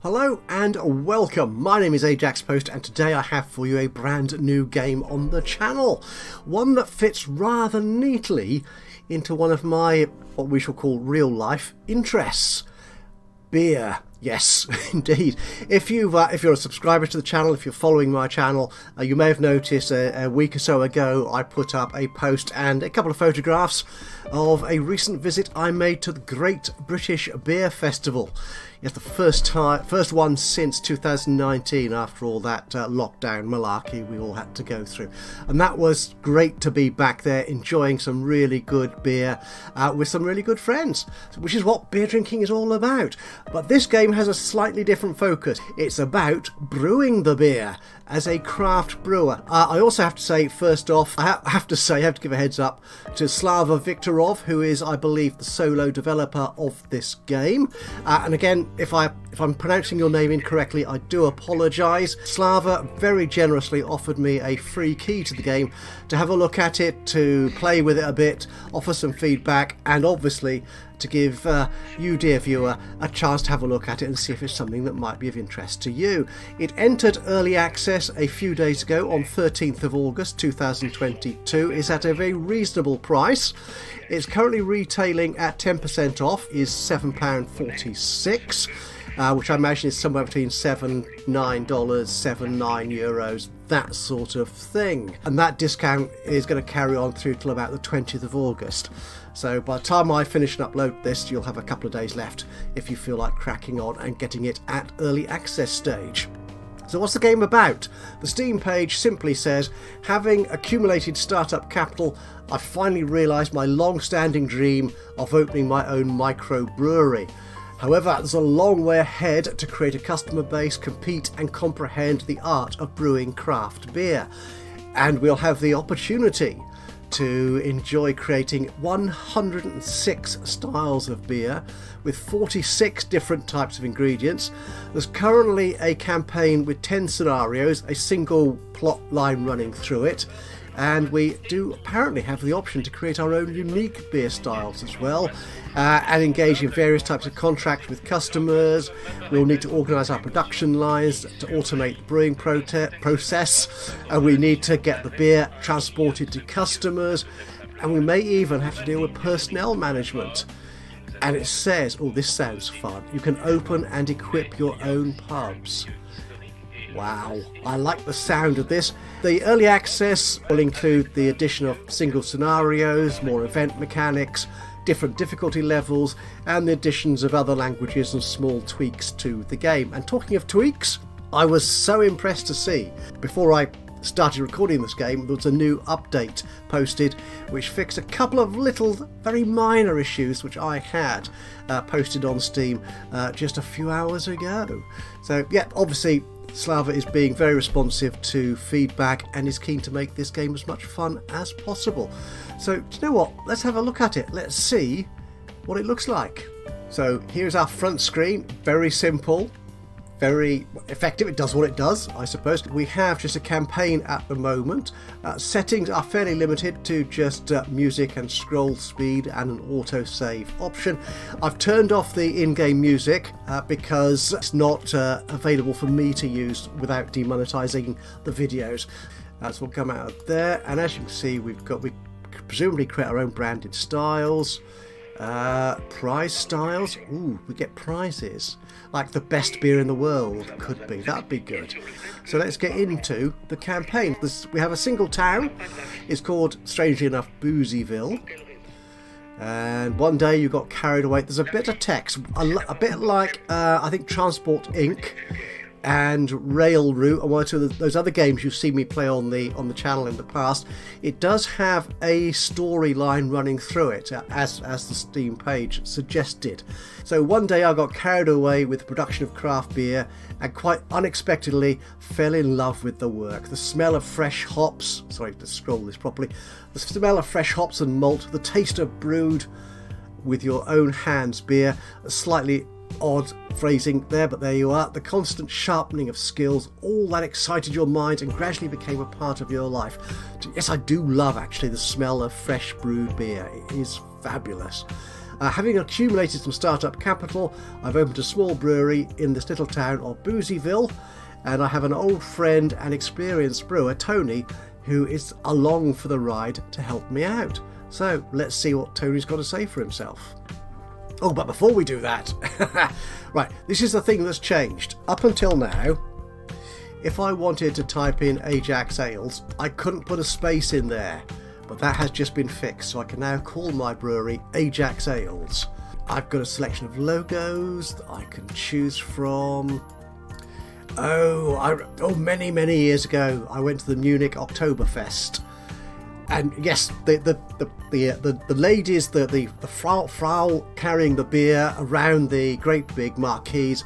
Hello and welcome, my name is Ajaxpost and today I have for you a brand new game on the channel. One that fits rather neatly into one of my, what we shall call real life interests. Beer. Yes, indeed. If you're a subscriber to the channel, if you're following my channel, you may have noticed a week or so ago I put up a post and a couple of photographs of a recent visit I made to the Great British Beer Festival. Yes, the first one since 2019 after all that lockdown malarkey we all had to go through. And that was great to be back there enjoying some really good beer with some really good friends, which is what beer drinking is all about. But this game has a slightly different focus. It's about brewing the beer as a craft brewer. I also have to say, first off, I have to give a heads up to Slava Victorov, who is, I believe, the solo developer of this game. And again, if I'm pronouncing your name incorrectly, I do apologise. Slava very generously offered me a free key to the game to have a look at it, to play with it a bit, offer some feedback, and obviously to give you, dear viewer, a chance to have a look at it and see if it's something that might be of interest to you. It entered early access a few days ago on 13th of August 2022. It's at a very reasonable price. It's currently retailing at 10% off, is £7.46, which I imagine is somewhere between $7, $9, €7, that sort of thing. And that discount is going to carry on through till about the 20th of August. So by the time I finish and upload this, you'll have a couple of days left if you feel like cracking on and getting it at early access stage. So what's the game about? The Steam page simply says, having accumulated startup capital, I finally realised my long-standing dream of opening my own microbrewery. However, there's a long way ahead to create a customer base, compete and comprehend the art of brewing craft beer. And we'll have the opportunity to enjoy creating 106 styles of beer with 46 different types of ingredients. There's currently a campaign with 10 scenarios, a single plot line running through it, and we do apparently have the option to create our own unique beer styles as well, and engage in various types of contracts with customers. We'll need to organise our production lines to automate the brewing process, and we need to get the beer transported to customers, and we may even have to deal with personnel management. And it says, oh, this sounds fun, you can open and equip your own pubs. Wow, I like the sound of this. The early access will include the addition of single scenarios, more event mechanics, different difficulty levels, and the additions of other languages and small tweaks to the game. And talking of tweaks, I was so impressed to see, before I started recording this game, there was a new update posted which fixed a couple of little very minor issues which I had posted on Steam just a few hours ago. So yeah, obviously Slava is being very responsive to feedback and is keen to make this game as much fun as possible. So do you know what, let's have a look at it, let's see what it looks like. So here's our front screen, very simple, very effective, it does what it does, I suppose. We have just a campaign at the moment. Settings are fairly limited to just music and scroll speed and an autosave option. I've turned off the in-game music because it's not available for me to use without demonetizing the videos. So we'll come out of there, and as you can see, we presumably create our own branded styles. Prize styles, ooh, we get prizes like the best beer in the world. Could be, that'd be good. So let's get into the campaign. We have a single town. It's called, strangely enough, Boozyville, and one day you got carried away. There's a bit of text, a bit like I think Transport Inc. and Rail Route, and one or two of those other games you've seen me play on the channel in the past. It does have a storyline running through it, as the Steam page suggested. So one day I got carried away with the production of craft beer and quite unexpectedly fell in love with the work. The smell of fresh hops, sorry to scroll this properly, the smell of fresh hops and malt, the taste of brewed with your own hands beer, slightly odd phrasing there, but there you are. The constant sharpening of skills, all that excited your mind and gradually became a part of your life. Yes, I do love actually the smell of fresh brewed beer. It is fabulous. Having accumulated some startup capital, I've opened a small brewery in this little town of Boozyville, and I have an old friend and experienced brewer, Tony, who is along for the ride to help me out. So let's see what Tony's got to say for himself. Oh, but before we do that, right, this is the thing that's changed. Up until now, if I wanted to type in Ajax Ales, I couldn't put a space in there. But that has just been fixed, so I can now call my brewery Ajax Ales. I've got a selection of logos that I can choose from. Many years ago, I went to the Munich Oktoberfest, and yes, the ladies, the Frau carrying the beer around the great big marquees,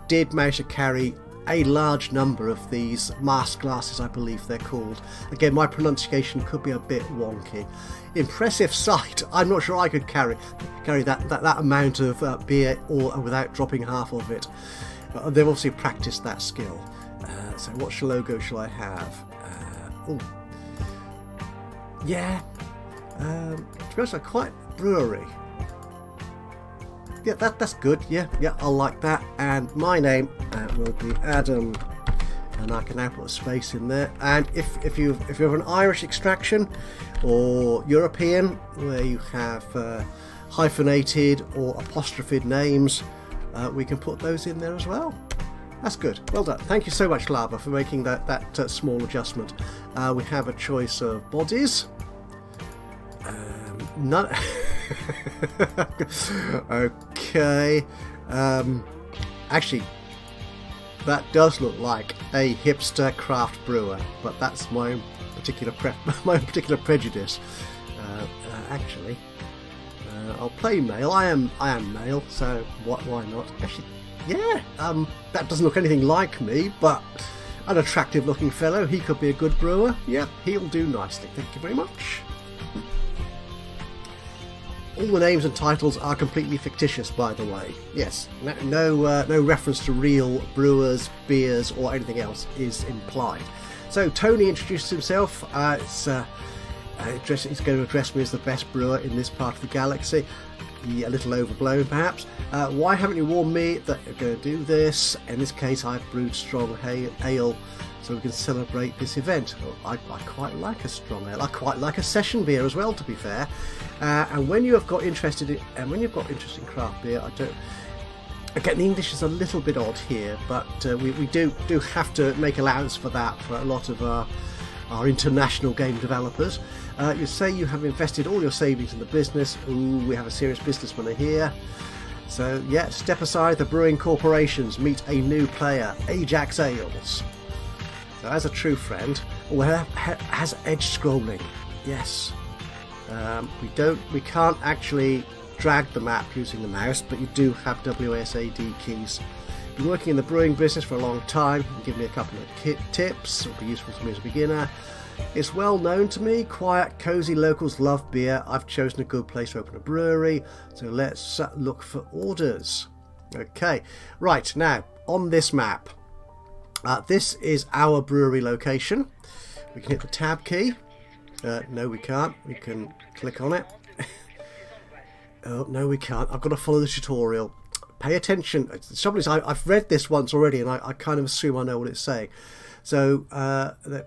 did manage to carry a large number of these mask glasses, I believe they're called. Again, my pronunciation could be a bit wonky. Impressive sight. I'm not sure I could carry that amount of beer or without dropping half of it. They've obviously practiced that skill. So what logo shall I have? To be honest, I quite Brewery. Yeah, that's good. Yeah, I'll like that. And my name will be Adam, and I can now put a space in there. And if you have an Irish extraction or European, where you have hyphenated or apostrophed names, we can put those in there as well. That's good. Well done. Thank you so much, Slava, for making that small adjustment. We have a choice of bodies. None. Okay. Actually, that does look like a hipster craft brewer, but that's my particular prejudice. I'll play male. I am male, so why not? Actually, yeah. That doesn't look anything like me, but an attractive-looking fellow. He could be a good brewer. Yeah, he'll do nicely. Thank you very much. All the names and titles are completely fictitious, by the way. Yes, no reference to real brewers, beers, or anything else is implied. So Tony introduces himself. He's going to address me as the best brewer in this part of the galaxy. A little overblown, perhaps. Why haven't you warned me that you're going to do this? In this case, I've brewed strong ale, so we can celebrate this event. I quite like a strong ale. I quite like a session beer as well, to be fair. And when you've got interest in craft beer, again, the English is a little bit odd here, but we do have to make allowance for that for a lot of our international game developers. You say you have invested all your savings in the business. Ooh, we have a serious businessman here. So yeah, step aside the brewing corporations, meet a new player, Ajax Ales. So as a true friend, has edge scrolling. Yes. We can't actually drag the map using the mouse, but you do have WASD keys. Been working in the brewing business for a long time. You can give me a couple of tips. It'll be useful to me as a beginner. It's well known to me. Quiet, cosy locals love beer. I've chosen a good place to open a brewery. So let's look for orders. Okay, right, now on this map, this is our brewery location. We can hit the tab key. No, we can't. We can click on it. Oh, no, we can't. I've got to follow the tutorial. Pay attention. The trouble is, I've read this once already, and I kind of assume I know what it's saying. So the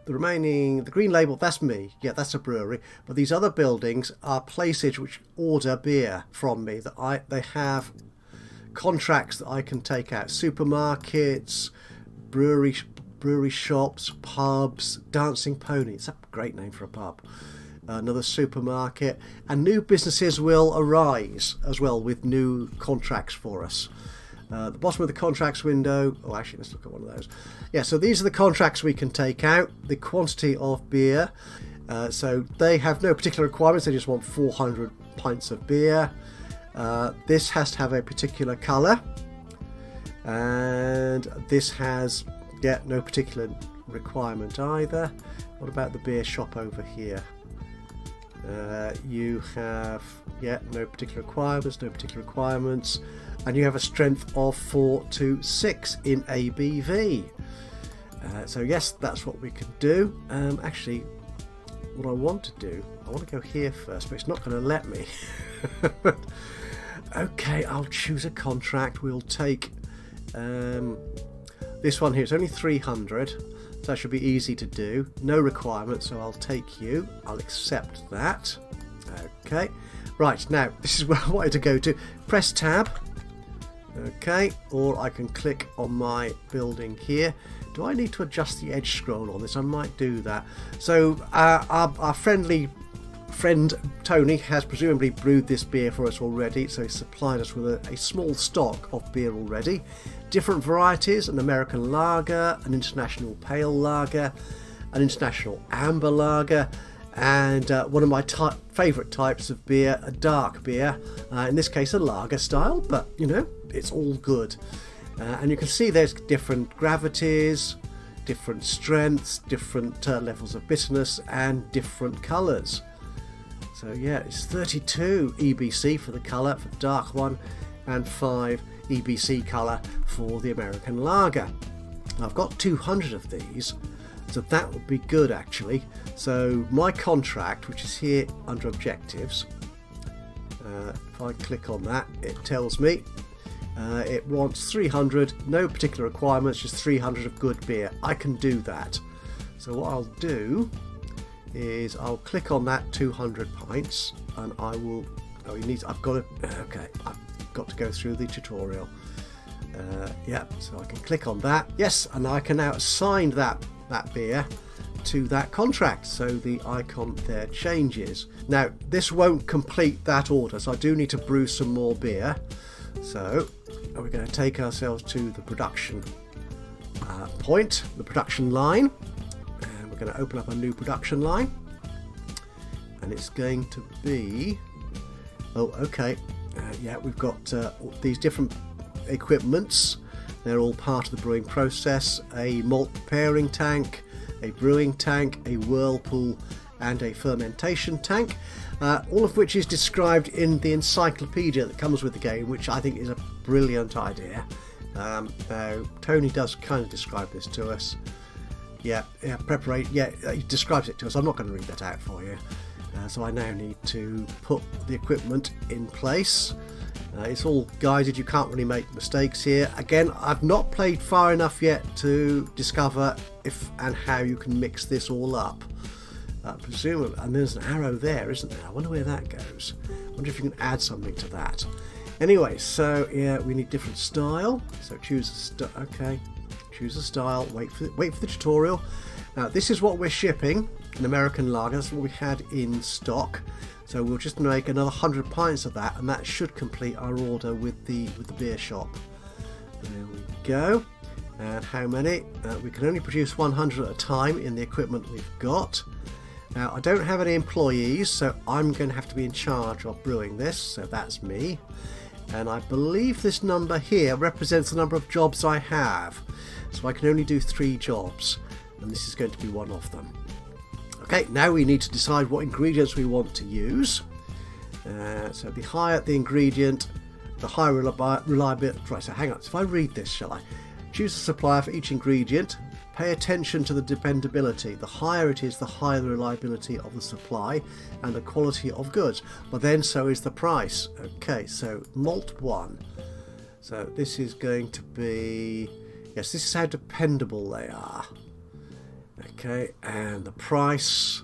green label, that's me. Yeah, that's a brewery. But these other buildings are places which order beer from me. They have contracts that I can take out. Supermarkets, brewery shops, pubs, Dancing Pony. It's a great name for a pub. Another supermarket, and new businesses will arise as well with new contracts for us. The bottom of the contracts window, oh actually let's look at one of those. Yeah, so these are the contracts we can take out, the quantity of beer. So they have no particular requirements, they just want 400 pints of beer. This has to have a particular colour, and this has no particular requirement either. What about the beer shop over here? You have no particular requirements, and you have a strength of 4 to 6 in ABV. So yes, that's what we can do. Actually, what I want to do, I want to go here first, but it's not going to let me. Okay, I'll choose a contract. We'll take this one here. It's only 300, so that should be easy to do. No requirements, so I'll take you. I'll accept that. Okay, right, now this is where I wanted to go to. Press tab. Okay, or I can click on my building here. Do I need to adjust the edge scroll on this? I might do that. So our friendly friend Tony has presumably brewed this beer for us already, so he supplied us with a small stock of beer already. Different varieties: an American lager, an international pale lager, an international amber lager, and one of my favourite types of beer, a dark beer, in this case a lager style, but you know, it's all good. And you can see there's different gravities, different strengths, different levels of bitterness, and different colours. So yeah, it's 32 EBC for the colour for the dark one, and 5 EBC colour for the American lager. I've got 200 of these, so that would be good actually. So my contract, which is here under objectives, if I click on that, it tells me it wants 300, no particular requirements, just 300 of good beer. I can do that. So what I'll do is I'll click on that 200 pints, and I will. Oh, I've got to. Okay, I've got to go through the tutorial. Yeah, so I can click on that. Yes, and I can now assign that beer to that contract. So the icon there changes. Now this won't complete that order, so I do need to brew some more beer. So we're going to take ourselves to the production point, the production line. We're going to open up a new production line, and it's going to be, oh okay, yeah, we've got these different equipments. They're all part of the brewing process: a malt preparing tank, a brewing tank, a whirlpool, and a fermentation tank, all of which is described in the encyclopedia that comes with the game, which I think is a brilliant idea. Now Tony does kind of describe this to us. Yeah, preparation. Yeah, he describes it to us. I'm not going to read that out for you. So I now need to put the equipment in place. It's all guided. You can't really make mistakes here. Again, I've not played far enough yet to discover if and how you can mix this all up. Presumably, and there's an arrow there, isn't there? I wonder where that goes. I wonder if you can add something to that. Anyway, so yeah, we need different style. So choose a style. Okay. Choose a style, wait for the tutorial. Now this is what we're shipping, an American lager. That's what we had in stock. So we'll just make another 100 pints of that, and that should complete our order with the beer shop. There we go. And how many? We can only produce 100 at a time in the equipment we've got. Now I don't have any employees, so I'm going to have to be in charge of brewing this. So that's me. And I believe this number here represents the number of jobs I have. So I can only do 3 jobs, and this is going to be one of them. Okay, now we need to decide what ingredients we want to use. So the higher the ingredient, the higher reliability. Right, so hang on. So if I read this, shall I? Choose a supplier for each ingredient. Pay attention to the dependability. The higher it is, the higher the reliability of the supply and the quality of goods. But then so is the price. Okay, so malt 1. So this is going to be... Yes, this is how dependable they are. Okay, and the price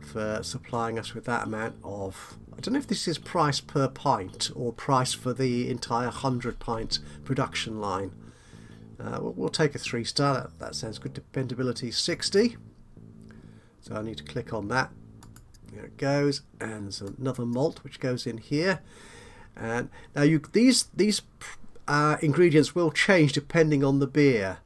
for supplying us with that amount of... I don't know if this is price per pint or price for the entire 100 pint production line. We'll take a 3-star. That sounds good. Dependability 60. So I need to click on that. There it goes. And there's another malt which goes in here. And now these ingredients will change depending on the beer.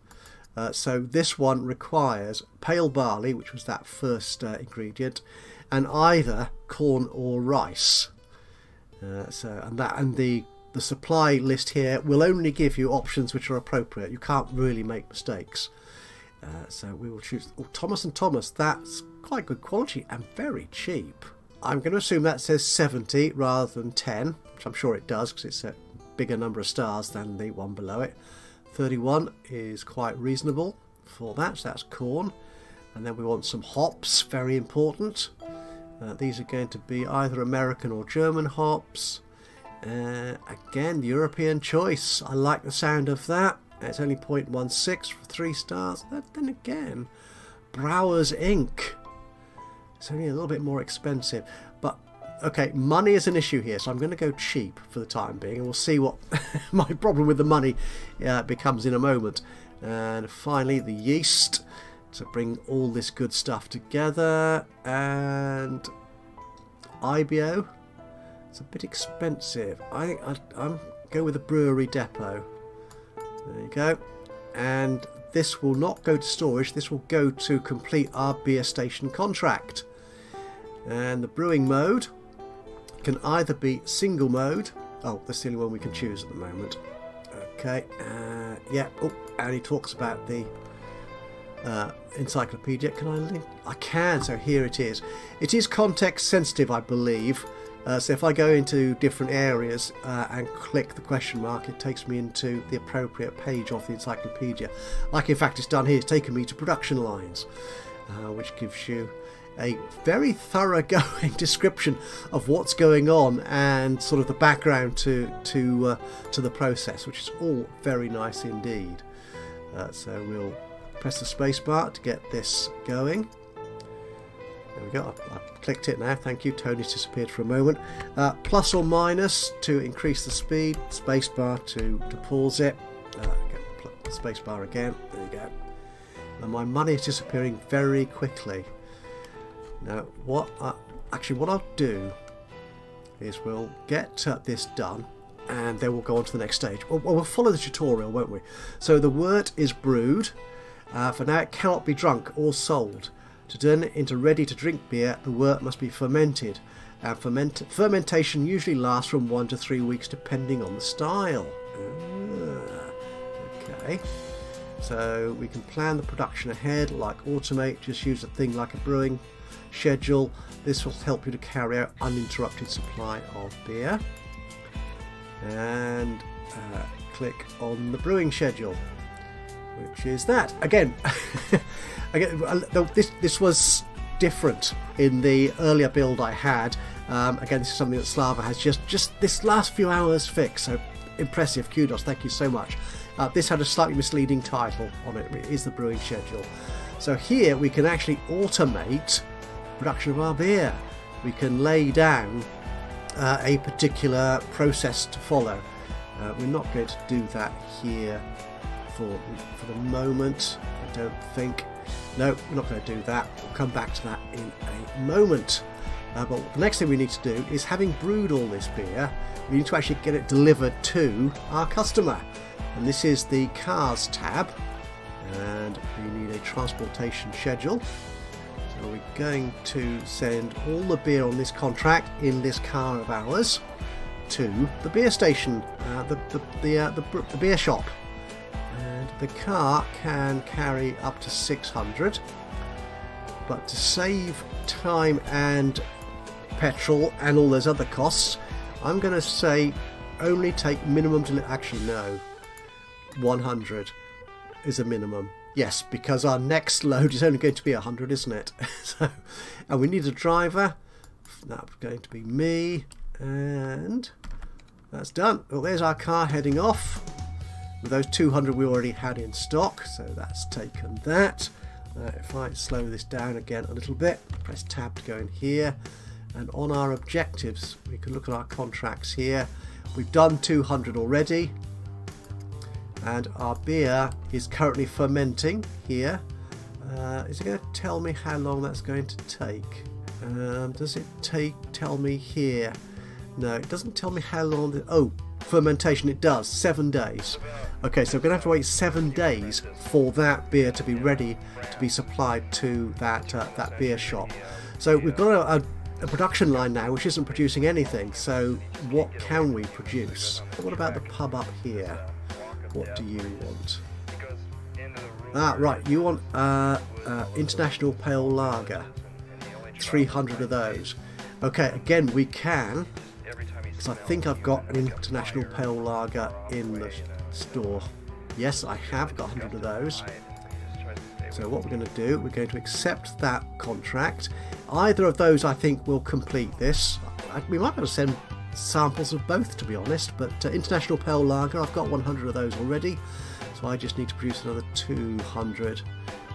So this one requires pale barley, which was that first ingredient, and either corn or rice. The supply list here will only give you options which are appropriate. You can't really make mistakes. So we will choose Thomas & Thomas. That's quite good quality and very cheap. I'm going to assume that says 70 rather than 10, which I'm sure it does because it's a bigger number of stars than the one below it. 31 is quite reasonable for that, so that's corn. And then we want some hops, very important. These are going to be either American or German hops. Again, the European choice. I like the sound of that. It's only 0.16 for 3 stars. Then again, Brewers Inc. It's only a little bit more expensive. But, okay, money is an issue here, so I'm going to go cheap for the time being. And we'll see what my problem with the money becomes in a moment. And finally, the yeast to bring all this good stuff together. And IBO. It's a bit expensive. I think I'm go with the Brewery Depot. There you go. And this will not go to storage. This will go to complete our beer station contract. And the brewing mode can either be single mode. Oh, that's the only one we can choose at the moment. Okay. Yeah. Oh, and he talks about the encyclopedia. Can I link? I can. So here it is. It is context sensitive, I believe. So if I go into different areas and click the question mark, it takes me into the appropriate page of the encyclopedia. Like in fact it's done here, it's taken me to production lines, which gives you a very thoroughgoing description of what's going on and sort of the background to the process, which is all very nice indeed. So we'll press the space bar to get this going. There we go, I've clicked it now, thank you. Tony's disappeared for a moment. Plus or minus to increase the speed, spacebar to pause it. Spacebar again, there you go. And my money is disappearing very quickly. Now, what I'll do is we'll get this done and then we'll go on to the next stage. We'll follow the tutorial, won't we? So the wort is brewed. For now, it cannot be drunk or sold. To turn it into ready-to-drink beer, the wort must be fermented. And fermentation usually lasts from 1 to 3 weeks, depending on the style. Okay, so we can plan the production ahead, like automate. Just use a thing like a brewing schedule. This will help you to carry out uninterrupted supply of beer. And click on the brewing schedule, which is that. Again, this was different in the earlier build I had. Again, this is something that Slava has just this last few hours fixed. So impressive, kudos, thank you so much. This had a slightly misleading title on it. It is the brewing schedule. So here we can actually automate production of our beer. We can lay down a particular process to follow. We're not going to do that here for the moment, I don't think. No, we're not going to do that. We'll come back to that in a moment. But the next thing we need to do is, having brewed all this beer, we need to actually get it delivered to our customer. And this is the cars tab. And we need a transportation schedule. So we're going to send all the beer on this contract in this car of ours to the beer station, the beer shop. And the car can carry up to 600, but to save time and petrol and all those other costs, I'm going to say only take minimum actually no, 100 is a minimum. Yes, because our next load is only going to be 100, isn't it? So, and we need a driver. That's going to be me, and that's done. Well, there's our car heading off with those 200 we already had in stock, so that's taken that. If I slow this down again a little bit, press tab to go in here, and on our objectives we can look at our contracts here. We've done 200 already, and our beer is currently fermenting here. Is it going to tell me how long that's going to take? Does it tell me here? No, it doesn't tell me how long. Oh, fermentation, it does, 7 days. Okay, so we're going to have to wait 7 days for that beer to be ready to be supplied to that beer shop. So we've got a production line now which isn't producing anything. So what can we produce? What about the pub up here? What do you want? Right, you want International Pale Lager. 300 of those. Okay, again, we can, because I think I've got an International Pale Lager in the store. Yes, I have got 100 of those. So what we're going to do, we're going to accept that contract. Either of those, I think, will complete this. We might be able to send samples of both, to be honest, but International Pale Lager, I've got 100 of those already, so I just need to produce another 200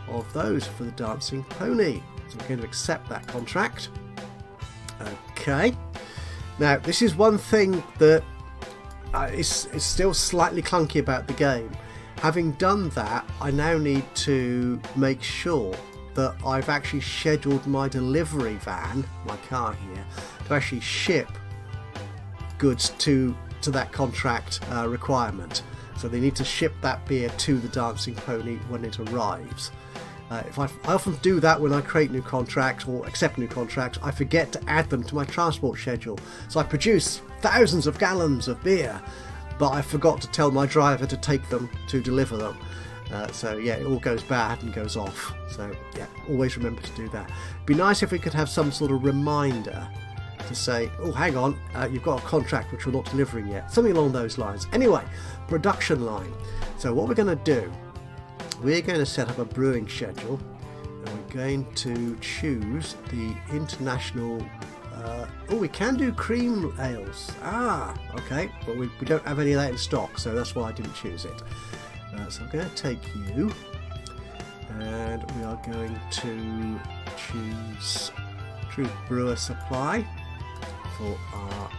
of those for the Dancing Pony. So we're going to accept that contract. Okay. Now, this is one thing that is still slightly clunky about the game. Having done that, I now need to make sure that I've actually scheduled my delivery van, my car here, to actually ship goods to that contract requirement. So they need to ship that beer to the Dancing Pony when it arrives. I often do that when I create new contracts or accept new contracts. I forget to add them to my transport schedule. So I produce thousands of gallons of beer, but I forgot to tell my driver to take them to deliver them. So yeah, it all goes bad and goes off. So yeah, always remember to do that. It'd be nice if we could have some sort of reminder to say, oh, hang on, you've got a contract which we're not delivering yet. Something along those lines. Anyway, production line. So what we're going to do, we're going to set up a brewing schedule, and we're going to choose the international. Oh, we can do cream ales. Ah, okay, but we don't have any of that in stock, so that's why I didn't choose it. So I'm going to take you, and we are going to choose Brewer Supply for our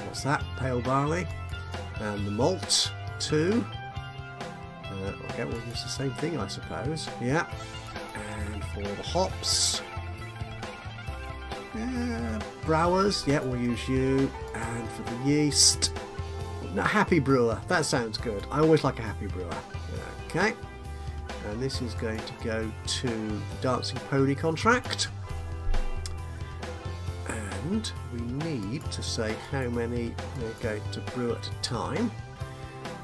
what's that? Pale barley, and the malt too. Okay, we'll use the same thing, I suppose. Yeah. And for the hops, Brewers, yeah, we'll use you. And for the yeast, no, Happy Brewer. That sounds good. I always like a Happy Brewer. Okay. And this is going to go to the Dancing Pony contract. And we need to say how many we're going to brew at a time.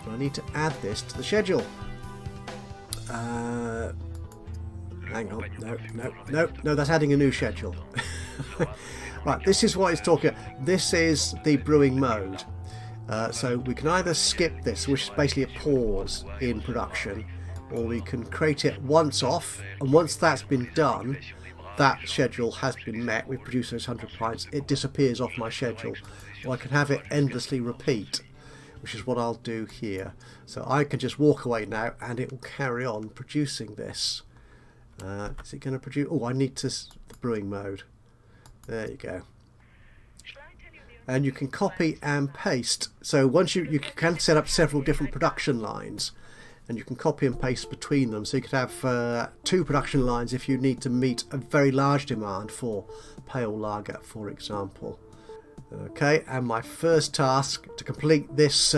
I need to add this to the schedule. Hang on, no, that's adding a new schedule. Right, this is what it's talking about. This is the brewing mode. So we can either skip this, which is basically a pause in production, or we can create it once off, and once that's been done, that schedule has been met. We've produced those 100 pints, it disappears off my schedule. Or I can have it endlessly repeat, which is what I'll do here. So I can just walk away now and it will carry on producing this. Is it going to produce? Oh, I need the brewing mode. There you go. And you can copy and paste. So once you can set up several different production lines, and you can copy and paste between them. So you could have 2 production lines if you need to meet a very large demand for pale lager, for example. Okay, and my first task to complete this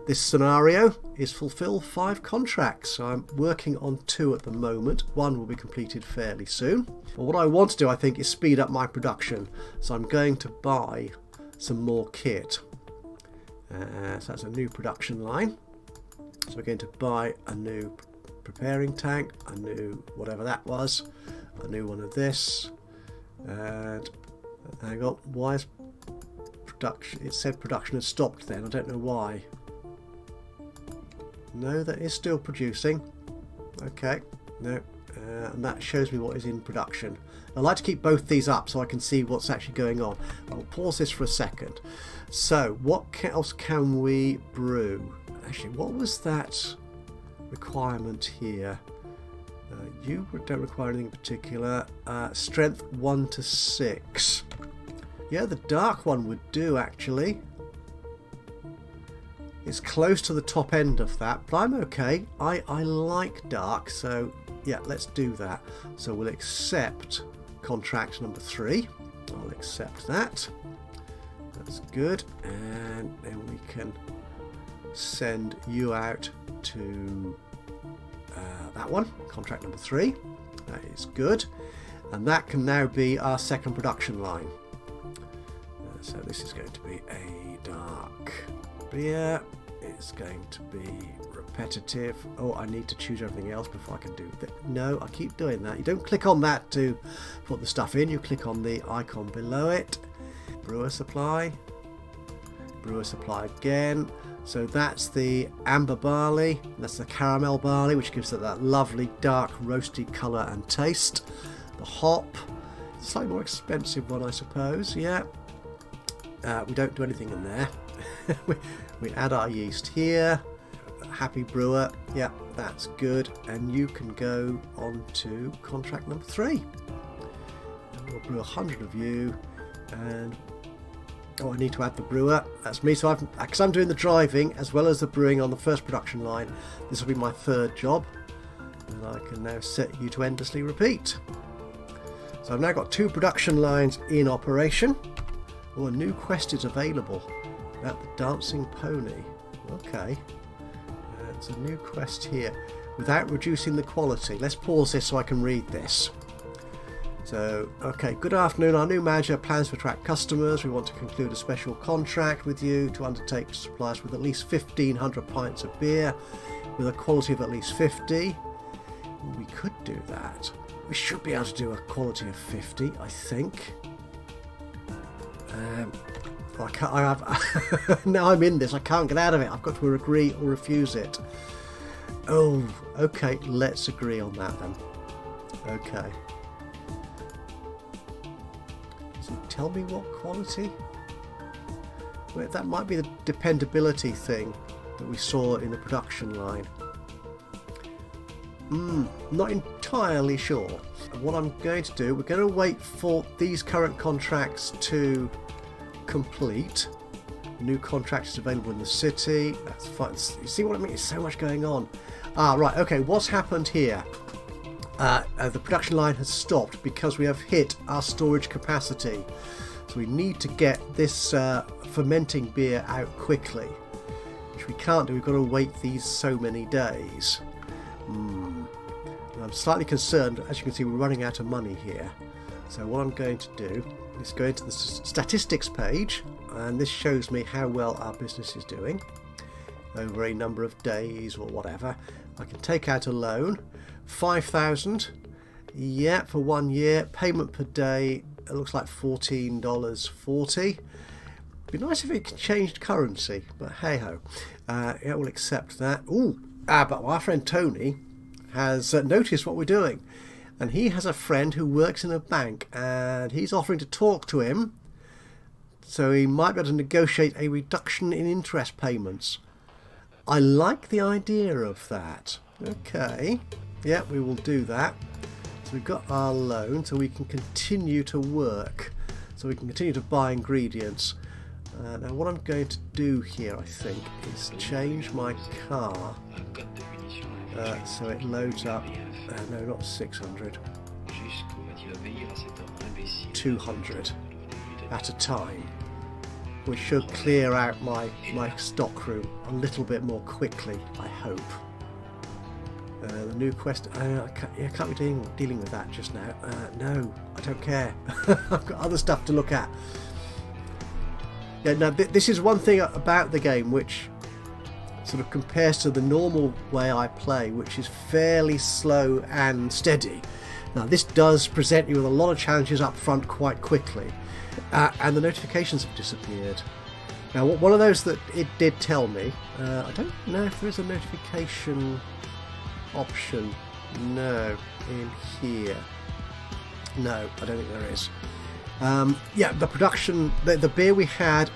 this scenario is fulfill 5 contracts. So I'm working on 2 at the moment. 1 will be completed fairly soon. But what I want to do, I think, is speed up my production. So I'm going to buy some more kit. So that's a new production line. So we're going to buy a new preparing tank, a new whatever that was, a new one of this, and hang on, why is production? It said production has stopped then. I don't know why. No, that is still producing. Okay, no, and that shows me what is in production. I like to keep both these up so I can see what's actually going on. I'll pause this for a second. So, what else can we brew? Actually, what was that requirement here? You don't require anything in particular. Strength 1 to 6. Yeah, the dark one would do, actually. It's close to the top end of that, but I'm okay. I like dark, so yeah, let's do that. So we'll accept contract number 3. I'll accept that. That's good. And then we can send you out to that one, contract number 3. That is good. And that can now be our second production line. So this is going to be a dark beer. It's going to be repetitive. Oh, I need to choose everything else before I can do that. No, I keep doing that. You don't click on that to put the stuff in. You click on the icon below it. Brewer supply. Brewer supply again. So that's the amber barley. That's the caramel barley, which gives it that lovely dark roasty colour and taste. The hop. Slightly more expensive one, I suppose. Yeah. We don't do anything in there. We add our yeast here. Happy brewer. Yeah, that's good. And you can go on to contract number 3. And we'll brew 100 of you. And oh, I need to add the brewer. That's me. So because I'm doing the driving as well as the brewing on the first production line, this will be my 3rd job. And I can now set you to endlessly repeat. So I've now got 2 production lines in operation. Oh, a new quest is available at the Dancing Pony. Okay. It's a new quest here. Without reducing the quality. Let's pause this so I can read this. So, okay, good afternoon. Our new manager plans to attract customers. We want to conclude a special contract with you to undertake to supply us with at least 1,500 pints of beer with a quality of at least 50. We could do that. We should be able to do a quality of 50, I think. I can't, I have now I'm in this. I can't get out of it. I've got to agree or refuse it. Oh, okay. Let's agree on that then. Okay. So tell me what quality? Wait, that might be the dependability thing that we saw in the production line. Not entirely sure. And what I'm going to do, we're going to wait for these current contracts to complete. New contract is available in the city. That's fine. You see what I mean? There's so much going on. Right, okay, what's happened here? The production line has stopped because we have hit our storage capacity. So we need to get this fermenting beer out quickly, which we can't do. We've got to wait these so many days. I'm slightly concerned. As you can see, we're running out of money here. So what I'm going to do is go into the statistics page, and this shows me how well our business is doing over a number of days or whatever. I can take out a loan, 5,000, yeah, for 1 year. Payment per day, it looks like $14.40. Be nice if it changed currency, but hey ho. Yeah, we'll accept that. But our friend Tony has noticed what we're doing, and he has a friend who works in a bank, and he's offering to talk to him, so he might be able to negotiate a reduction in interest payments. I like the idea of that. Okay, yeah, we will do that. So we've got our loan, so we can continue to work, so we can continue to buy ingredients. Now what I'm going to do here, I think, is change my car so it loads up. No, not 600. 200 at a time. We should clear out my stock room a little bit more quickly, I hope. The new quest, I can't be dealing with that just now. No, I don't care. I've got other stuff to look at. Yeah, now this is one thing about the game which sort of compares to the normal way I play, which is fairly slow and steady. Now this does present you with a lot of challenges up front quite quickly, and the notifications have disappeared. Now one of those that it did tell me, I don't know if there is a notification option. No, in here. No, I don't think there is. Yeah, the production, the beer we had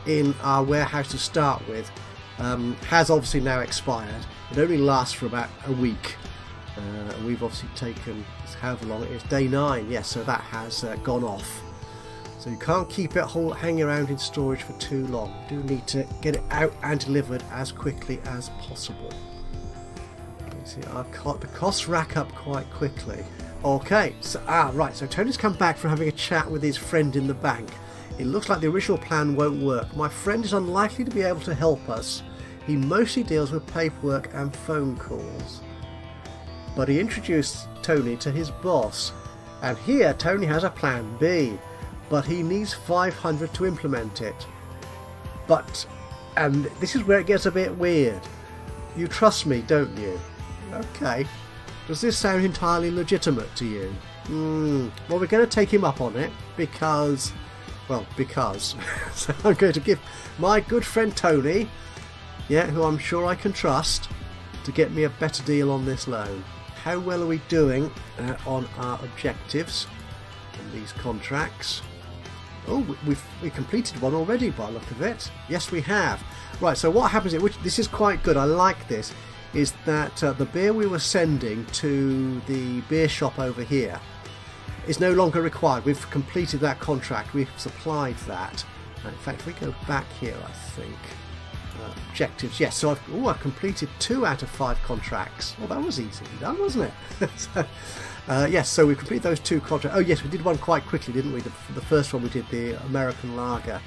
in our warehouse to start with has obviously now expired. It only lasts for about a week. And we've obviously taken however long it is, day 9, yes, so that has gone off. So you can't keep it hanging around in storage for too long. You do need to get it out and delivered as quickly as possible. You see, the costs rack up quite quickly. Okay, so right, so Tony's come back from having a chat with his friend in the bank. It looks like the original plan won't work. My friend is unlikely to be able to help us. He mostly deals with paperwork and phone calls. But he introduced Tony to his boss, and here Tony has a plan B, but he needs 500 to implement it. And this is where it gets a bit weird. You trust me, don't you? Okay. Does this sound entirely legitimate to you? Well, we're going to take him up on it because so I'm going to give my good friend Tony, yeah, who I'm sure I can trust, to get me a better deal on this loan. How well are we doing on our objectives on these contracts? Oh, we completed one already by the look of it. Yes, we have. Right, so what happens here, which this is quite good, I like this, is that the beer we were sending to the beer shop over here is no longer required. We've completed that contract, we've supplied that. In fact, if we go back here, I think, objectives, yes, so I've completed 2 out of 5 contracts. Well, that was easily done, wasn't it? So, yes, so we completed those 2 contracts. Oh yes, we did one quite quickly, didn't we? The first one we did, the American Lager.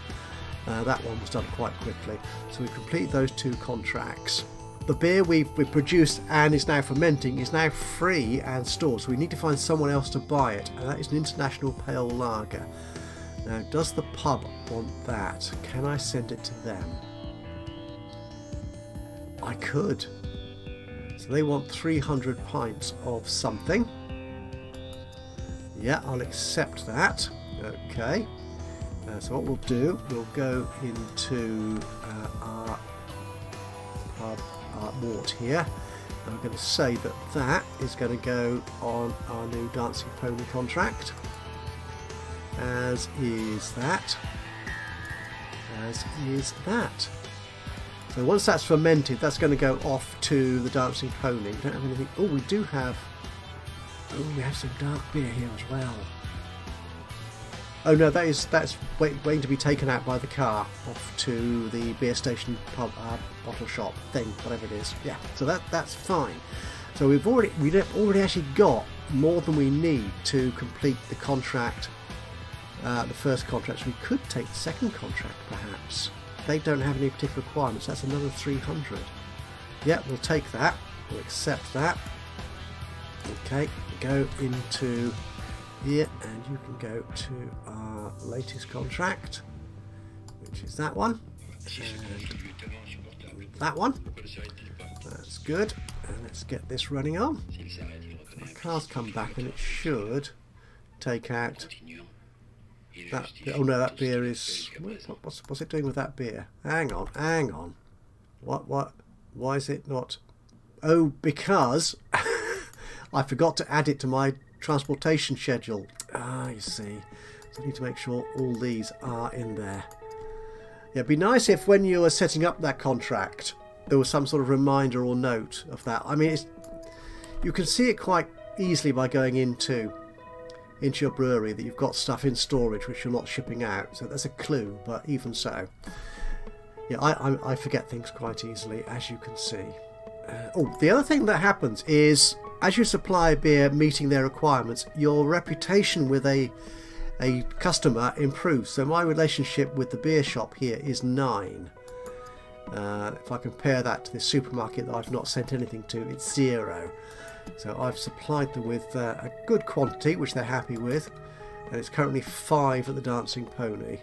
That one was done quite quickly. So we completed those 2 contracts. The beer we've produced and is now fermenting is now free and stored. So we need to find someone else to buy it. And that is an international pale lager. Now, does the pub want that? Can I send it to them? I could. So they want 300 pints of something. Yeah, I'll accept that. Okay. So what we'll do, we'll go into our pub wart here. I'm going to say that that is going to go on our new Dancing Pony contract. As is that. As is that. So once that's fermented, that's going to go off to the Dancing Pony. We don't have anything. Oh, we do have. Oh, we have some dark beer here as well. Oh no, that's waiting to be taken out by the car off to the beer station pub bottle shop thing, whatever it is. Yeah, so that's fine. So we've already actually got more than we need to complete the contract, the first contract. So we could take the second contract perhaps. They don't have any particular requirements. That's another 300. Yeah, we'll take that. We'll accept that. Okay, go into here and you can go to our latest contract, which is that one. And that one. That's good. And let's get this running on. The car's come back and it should take out that. Oh no, that beer is. What's it doing with that beer? Hang on. What? Why is it not? Oh, because I forgot to add it to my transportation schedule. You see. So I need to make sure all these are in there. Yeah, it'd be nice if when you were setting up that contract, there was some sort of reminder or note of that. I mean, you can see it quite easily by going into your brewery that you've got stuff in storage which you're not shipping out. So that's a clue, but even so. Yeah, I forget things quite easily, as you can see. The other thing that happens is, as you supply beer meeting their requirements, your reputation with a customer improves. So my relationship with the beer shop here is 9. If I compare that to the supermarket that I've not sent anything to, it's 0. So I've supplied them with a good quantity, which they're happy with, and it's currently 5 at the Dancing Pony.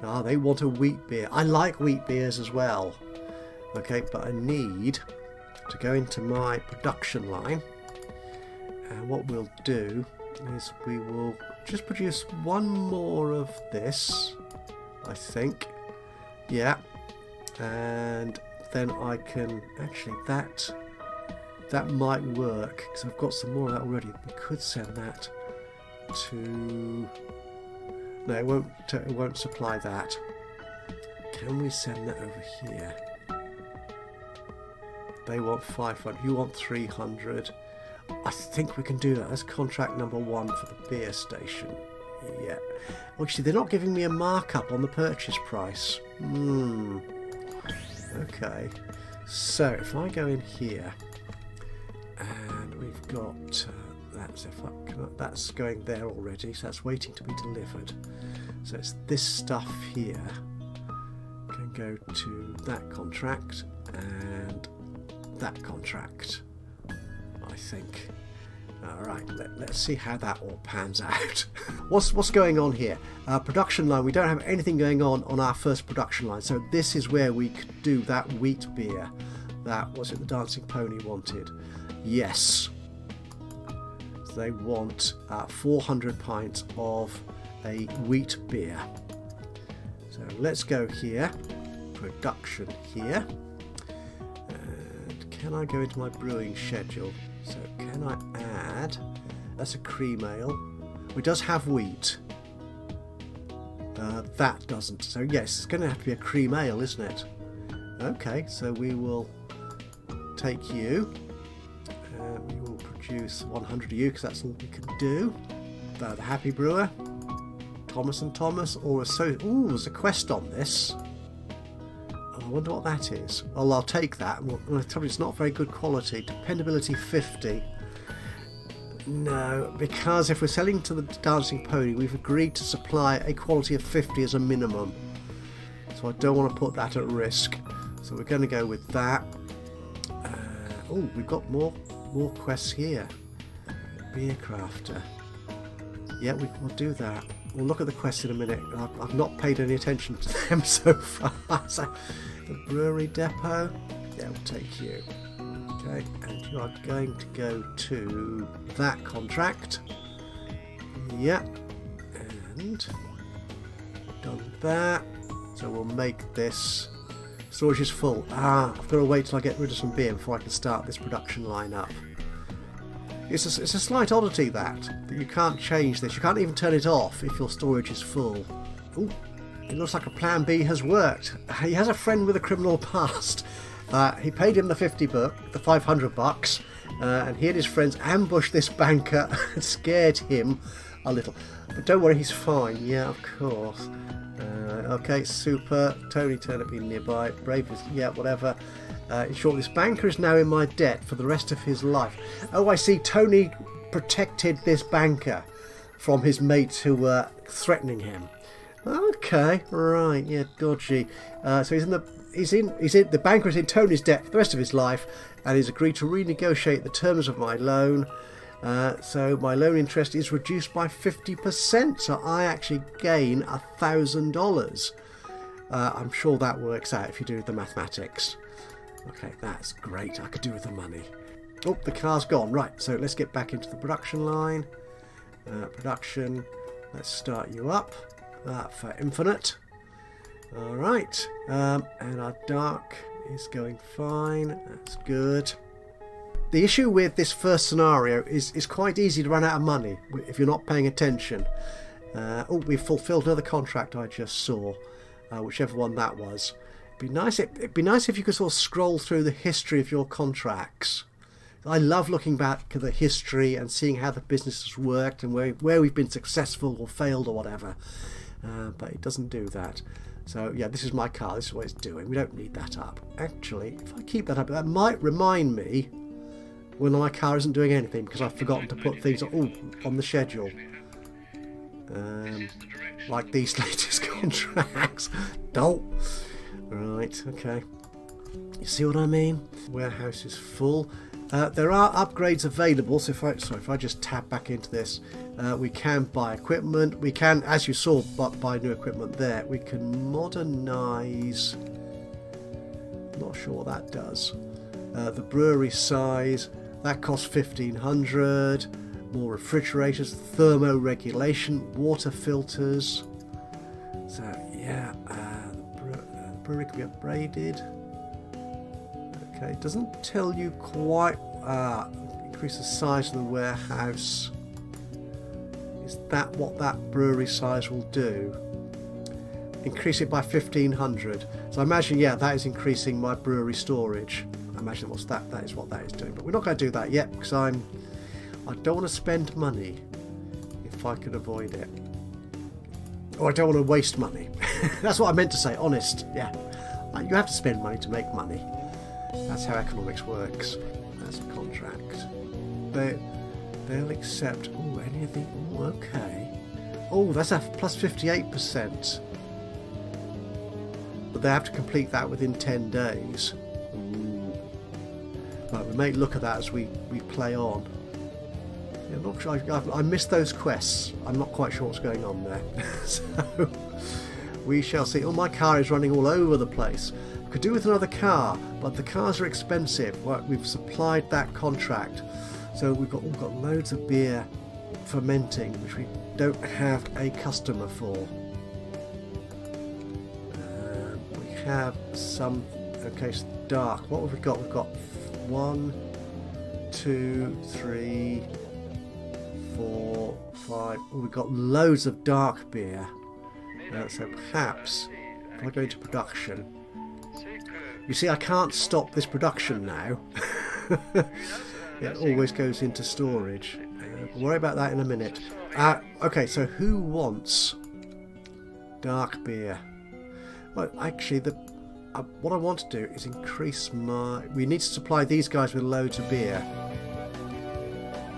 Now they want a wheat beer. I like wheat beers as well. Okay, but I need to go into my production line, and what we'll do is we will just produce one more of this, I think. Yeah, and then I can actually that might work because I've got some more of that already. We could send that to. No, it won't supply that. Can we send that over here? They want 500. You want 300. I think we can do that. That's contract number 1 for the beer station. Yeah. Actually, they're not giving me a markup on the purchase price. Okay. So if I go in here, and we've got that's going there already. So that's waiting to be delivered. So it's this stuff here. Can go to that contract and that contract, I think. Alright, let's see how that all pans out. What's going on here? Production line, we don't have anything going on our first production line, so this is where we could do that wheat beer. That was it the Dancing Pony wanted. Yes. So they want 400 pints of a wheat beer. So let's go here, production here. Can I go into my brewing schedule? So can I add? That's a cream ale. It does have wheat. That doesn't. So yes, it's going to have to be a cream ale, isn't it? Okay, so we will take you. We will produce 100 of you because that's all we can do. The Happy Brewer, Thomas and Thomas, or a ooh, there's a quest on this. I wonder what that is. Well, I'll take that. Well, it's not very good quality. Dependability 50. No, because if we're selling to the Dancing Pony, we've agreed to supply a quality of 50 as a minimum. So I don't want to put that at risk. So we're going to go with that. Oh, we've got more quests here. Beer Crafter. Yeah, we'll do that. We'll look at the quests in a minute. I've not paid any attention to them so far. So, the Brewery Depot. Yeah, we'll take you. Okay, and you are going to go to that contract. Yeah, and done that. So we'll make this. Storage is full. I've got to wait till I get rid of some beer before I can start this production line up. It's a slight oddity that you can't change this. You can't even turn it off if your storage is full. Ooh, it looks like a plan B has worked. He has a friend with a criminal past. He paid him the the 500 bucks, and he and his friends ambushed this banker and scared him a little. But don't worry, he's fine. Yeah, of course. Okay, super. Tony Turnipy nearby. Brave is, yeah, whatever. In short, this banker is now in my debt for the rest of his life. Oh, I see. Tony protected this banker from his mates who were threatening him. Okay, right, yeah, dodgy. So the banker is in Tony's debt for the rest of his life, and he's agreed to renegotiate the terms of my loan. So my loan interest is reduced by 50%, so I actually gain $1,000. I'm sure that works out if you do the mathematics. Okay, that's great. I could do with the money. Oh, the car's gone. Right, so let's get back into the production line. Production. Let's start you up for infinite. All right, and our dark is going fine. That's good. The issue with this first scenario is quite easy to run out of money if you're not paying attention. Oh, we've fulfilled another contract I just saw, whichever one that was. It'd be nice if you could sort of scroll through the history of your contracts. I love looking back at the history and seeing how the business has worked and where we've been successful or failed or whatever. But it doesn't do that. So yeah, this is my car. This is what it's doing. We don't need that up. Actually, if I keep that up, that might remind me when my car isn't doing anything because I've forgotten to put things on the schedule. Like these latest contracts. Don't. Right, okay. You see what I mean? Warehouse is full. There are upgrades available, so if I just tab back into this, we can buy equipment. We can, as you saw, buy new equipment there. We can modernise. Not sure what that does. The brewery size, that costs 1,500. More refrigerators, thermoregulation, water filters. So yeah, the brewery can be upgraded. Okay, it doesn't tell you quite. Increase the size of the warehouse. Is that what that brewery size will do? Increase it by 1,500. So I imagine, yeah, that is increasing my brewery storage. I imagine that is what that is doing. But we're not going to do that yet because I don't want to spend money if I can avoid it. Or I don't want to waste money. That's what I meant to say, honest. Yeah, you have to spend money to make money. That's how economics works. That's a contract. They'll accept. Oh, anything. Oh, okay. Oh, that's a plus 58%. But they have to complete that within 10 days. Ooh. Right, we may look at that as we play on. Yeah, I'm not sure. I missed those quests. I'm not quite sure what's going on there. So we shall see. Oh, my car is running all over the place. Could do with another car, but the cars are expensive. Right, we've supplied that contract, so we've got loads of beer fermenting, which we don't have a customer for. We have some. Okay, so dark. What have we got? We've got 1, 2, 3, 4, 5. Oh, we've got loads of dark beer. So perhaps if I go into production, you see I can't stop this production now. It always goes into storage. We'll worry about that in a minute. Okay, so who wants dark beer? Well, actually, what I want to do is increase my... We need to supply these guys with loads of beer.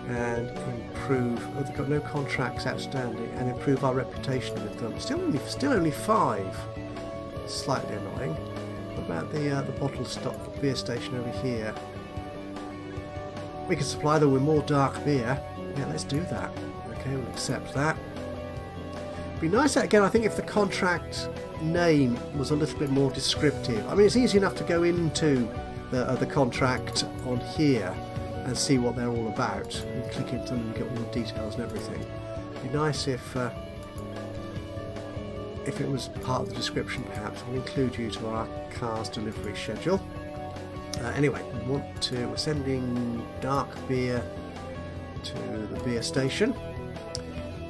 And improve... Oh, they've got no contracts outstanding. And improve our reputation with them. Still only 5. Slightly annoying. What about the bottle stock beer station over here? We can supply them with more dark beer. Yeah, let's do that. Okay, we'll accept that. Be nice, again, I think, if the contract name was a little bit more descriptive. I mean, it's easy enough to go into the contract on here and see what they're all about. You click into them and get all the details and everything. It'd be nice if it was part of the description, perhaps. We'll include you to our car's delivery schedule. Anyway, we're sending dark beer to the beer station.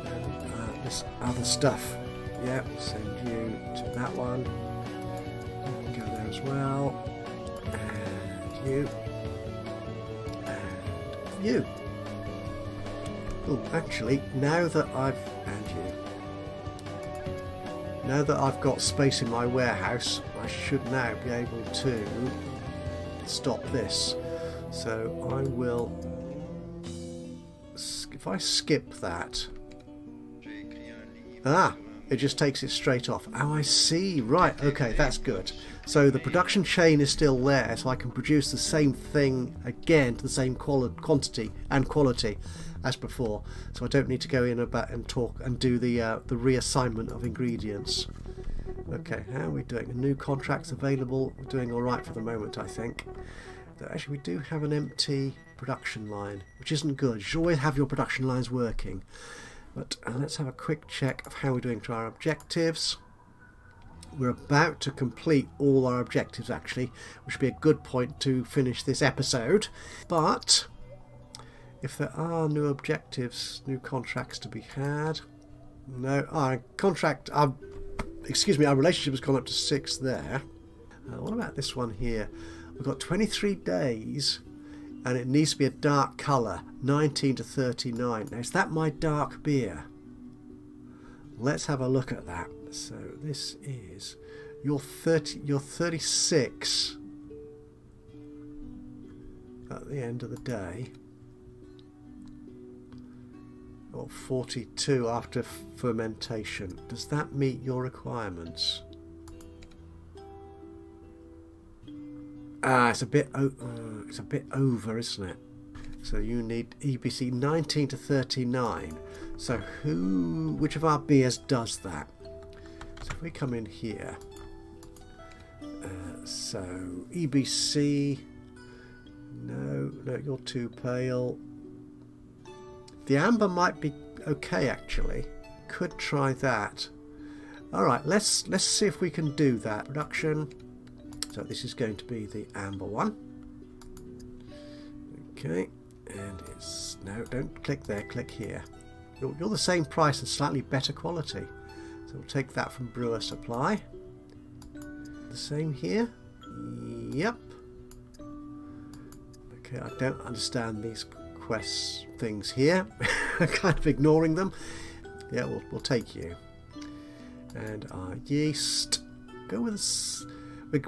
And this other stuff, yeah, we'll send you to that one. You can go there as well. And you. And you. Oh, actually, now that I've got space in my warehouse, I should now be able to stop this. So I will, if I skip that, it just takes it straight off. Oh, I see. Right, okay, that's good. So the production chain is still there, so I can produce the same thing again to the same quantity and quality as before. So I don't need to go in about and talk and do the reassignment of ingredients. Okay, how are we doing? New contracts available. We're doing all right for the moment, I think. Actually, we do have an empty production line, which isn't good. You should always have your production lines working. But let's have a quick check of how we're doing to our objectives. We're about to complete all our objectives, actually, which would be a good point to finish this episode. But if there are new objectives, new contracts to be had, no, our contract, excuse me, our relationship has gone up to 6 there. What about this one here? We've got 23 days and it needs to be a dark colour, 19 to 39. Now, is that my dark beer? Let's have a look at that. So this is your 36 at the end of the day. Or 42 after fermentation. Does that meet your requirements? It's a bit over, isn't it? So you need EBC 19 to 39. So which of our beers does that? So if we come in here, so EBC, no, you're too pale. The amber might be okay, actually. Could try that. All right, let's see if we can do that. Production. So this is going to be the amber one. Okay, and it's no. Don't click there. Click here. You're the same price and slightly better quality. So we'll take that from Brewer Supply. The same here. Yep. Okay, I don't understand these quest things here. Kind of ignoring them. Yeah, we'll take you. And our yeast. Go with this.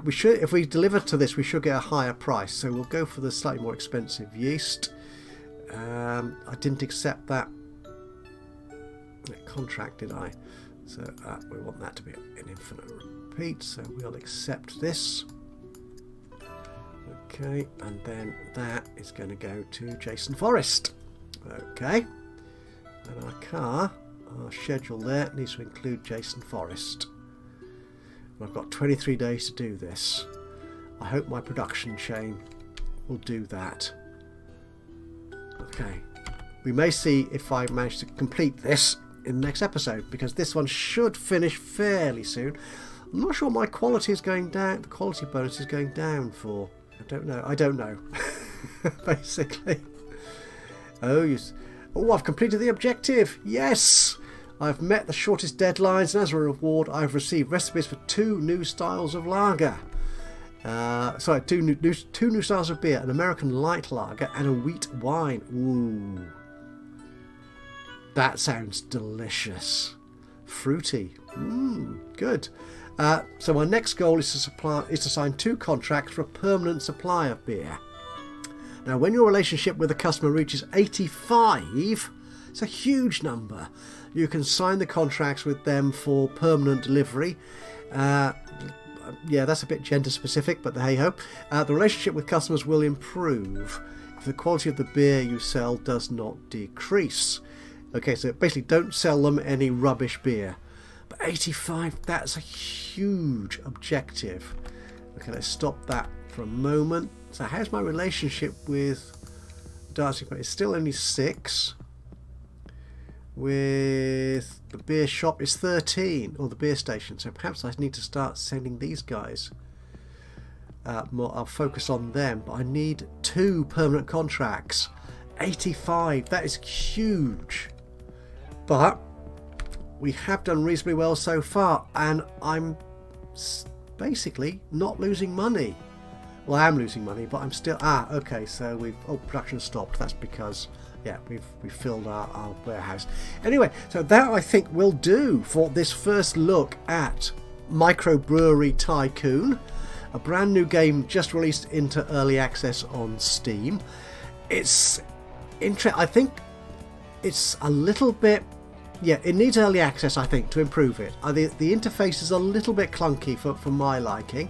We should, if we deliver to this, we should get a higher price. So we'll go for the slightly more expensive yeast. I didn't accept that contract, did I? So we want that to be an infinite repeat. So we'll accept this. Okay, and then that is going to go to Jason Forrest. Okay, and our schedule there needs to include Jason Forrest. And I've got 23 days to do this. I hope my production chain will do that. Okay, we may see if I manage to complete this in the next episode, because this one should finish fairly soon. I'm not sure my quality is going down. The quality bonus is going down for. I don't know. Basically. Oh, yes. Oh, I've completed the objective. Yes. I've met the shortest deadlines, and as a reward I've received recipes for 2 new styles of lager. Two new styles of beer, an American light lager and a wheat wine. Ooh, that sounds delicious. Fruity. Good. So my next goal is to sign 2 contracts for a permanent supply of beer. Now, when your relationship with a customer reaches 85, it's a huge number. You can sign the contracts with them for permanent delivery. Yeah, that's a bit gender specific, but hey-ho. The relationship with customers will improve if the quality of the beer you sell does not decrease. Okay, so basically don't sell them any rubbish beer. But 85, that's a huge objective. Okay, let's stop that for a moment. So how's my relationship with Dancing? It's still only 6. With the beer shop is 13, or the beer station. So perhaps I need to start sending these guys more. I'll focus on them. But I need 2 permanent contracts. 85, that is huge. But we have done reasonably well so far, and I'm basically not losing money. Well, I am losing money, but I'm still... okay, so production stopped. That's because, yeah, we've filled our warehouse. Anyway, so that I think will do for this first look at Microbrewery Tycoon, a brand new game just released into early access on Steam. It's interesting. I think it's a little bit... Yeah, it needs early access, I think, to improve it. The interface is a little bit clunky for my liking.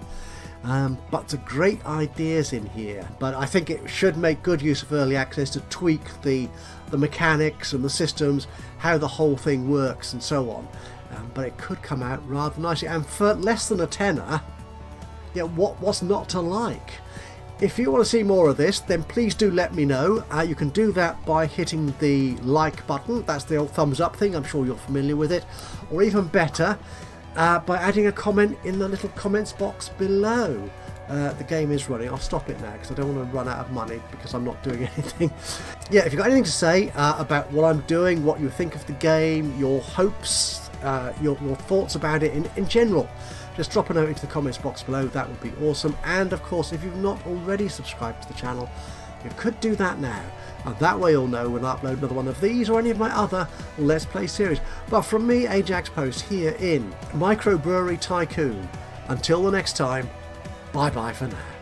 But some great ideas in here, but I think it should make good use of early access to tweak the mechanics and the systems, how the whole thing works and so on. But it could come out rather nicely, and for less than a tenner, yeah, what's not to like? If you want to see more of this, then please do let me know. You can do that by hitting the like button. That's the old thumbs up thing. I'm sure you're familiar with it. Or even better, by adding a comment in the little comments box below. The game is running. I'll stop it now because I don't want to run out of money because I'm not doing anything. Yeah, if you've got anything to say about what I'm doing, what you think of the game, your hopes, your thoughts about it in general, just drop a note into the comments box below. That would be awesome. And of course, if you've not already subscribed to the channel, you could do that now, and that way you'll know when I upload another one of these or any of my other Let's Play series. But from me, Ajaxpost, here in Microbrewery Tycoon, until the next time, bye bye for now.